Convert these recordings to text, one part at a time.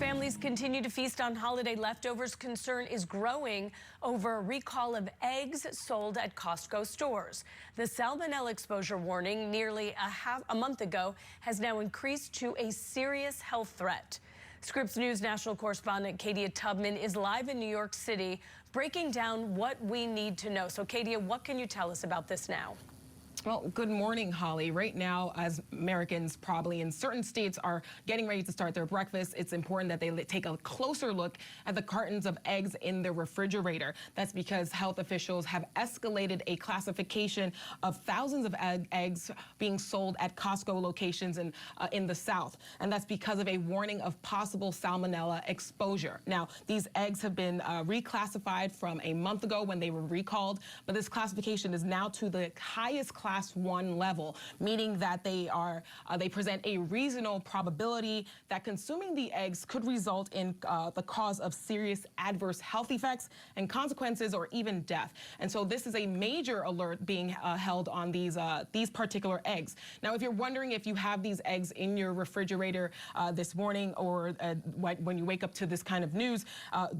families continue to feast on holiday leftovers, concern is growing over a recall of eggs sold at Costco stores. The salmonella exposure warning nearly a month ago has now increased to a serious health threat. Scripps News national correspondent Katia Tubman is live in New York City breaking down what we need to know. So Katia, what can you tell us about this now? Well, good morning, Holly. Right now, as Americans probably in certain states are getting ready to start their breakfast, it's important that they take a closer look at the cartons of eggs in their refrigerator. That's because health officials have escalated a classification of thousands of eggs being sold at Costco locations in the South. And that's because of a warning of possible salmonella exposure. Now, these eggs have been reclassified from a month ago when they were recalled, but this classification is now to the highest Class 1 level, meaning that they present a reasonable probability that consuming the eggs could result in the cause of serious adverse health effects and consequences or even death. And so this is a major alert being held on these particular eggs. Now, if you're wondering if you have these eggs in your refrigerator this morning or when you wake up to this kind of news,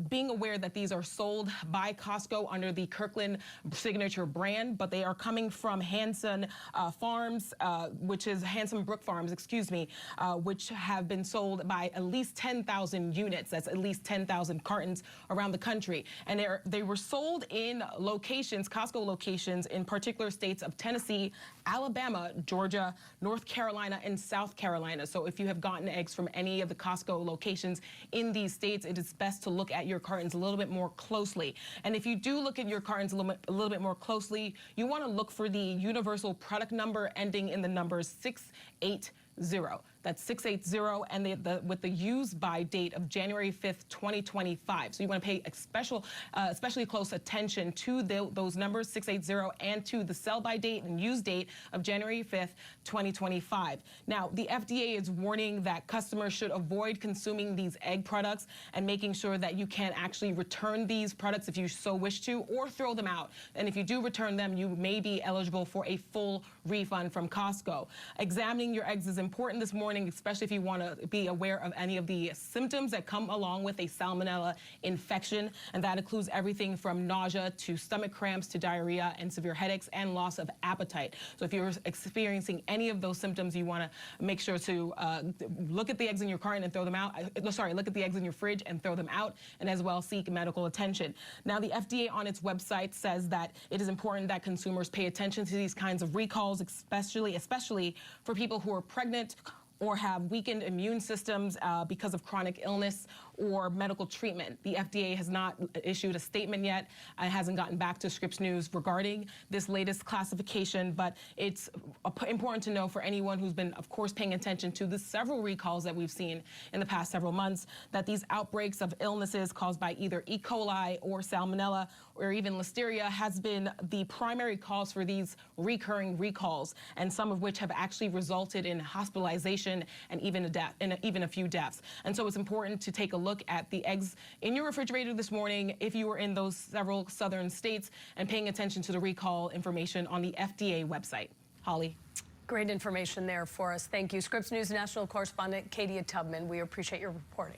being aware that these are sold by Costco under the Kirkland signature brand, but they are coming from Hanson Farms, which is Hanson Brook Farms, excuse me, which have been sold by at least 10,000 units. That's at least 10,000 cartons around the country. And they were sold in locations, Costco locations, in particular states of Tennessee, Alabama, Georgia, North Carolina, and South Carolina. So if you have gotten eggs from any of the Costco locations in these states, it is best to look at your cartons a little bit more closely. And if you do look at your cartons a little bit more closely, you want to look for the universal product number ending in the numbers 680. That's 680, and with the use by date of January 5th, 2025. So you want to pay especially close attention to those numbers, 680, and to the sell by date and use date of January 5th, 2025. Now, the FDA is warning that customers should avoid consuming these egg products and making sure that you can actually return these products if you so wish to, or throw them out. And if you do return them, you may be eligible for a full refund from Costco. Examining your eggs is important this morning, especially if you want to be aware of any of the symptoms that come along with a salmonella infection. And that includes everything from nausea to stomach cramps to diarrhea and severe headaches and loss of appetite. So if you're experiencing any of those symptoms, you want to make sure to look at the eggs in your carton and throw them out. Look at the eggs in your fridge and throw them out, and as well seek medical attention. Now, the FDA on its website says that it is important that consumers pay attention to these kinds of recalls, especially for people who are pregnant or have weakened immune systems because of chronic illness or medical treatment. The FDA has not issued a statement yet. It hasn't gotten back to Scripps News regarding this latest classification, but it's important to know for anyone who's been, of course, paying attention to the several recalls that we've seen in the past several months, that these outbreaks of illnesses caused by either E. coli or salmonella or even listeria has been the primary cause for these recurring recalls, and some of which have actually resulted in hospitalization and even a death, and even a few deaths. And so it's important to take a look at the eggs in your refrigerator this morning if you were in those several southern states, and paying attention to the recall information on the FDA website. Holly. Great information there for us. Thank you. Scripps News national correspondent Katia Tubman. We appreciate your reporting.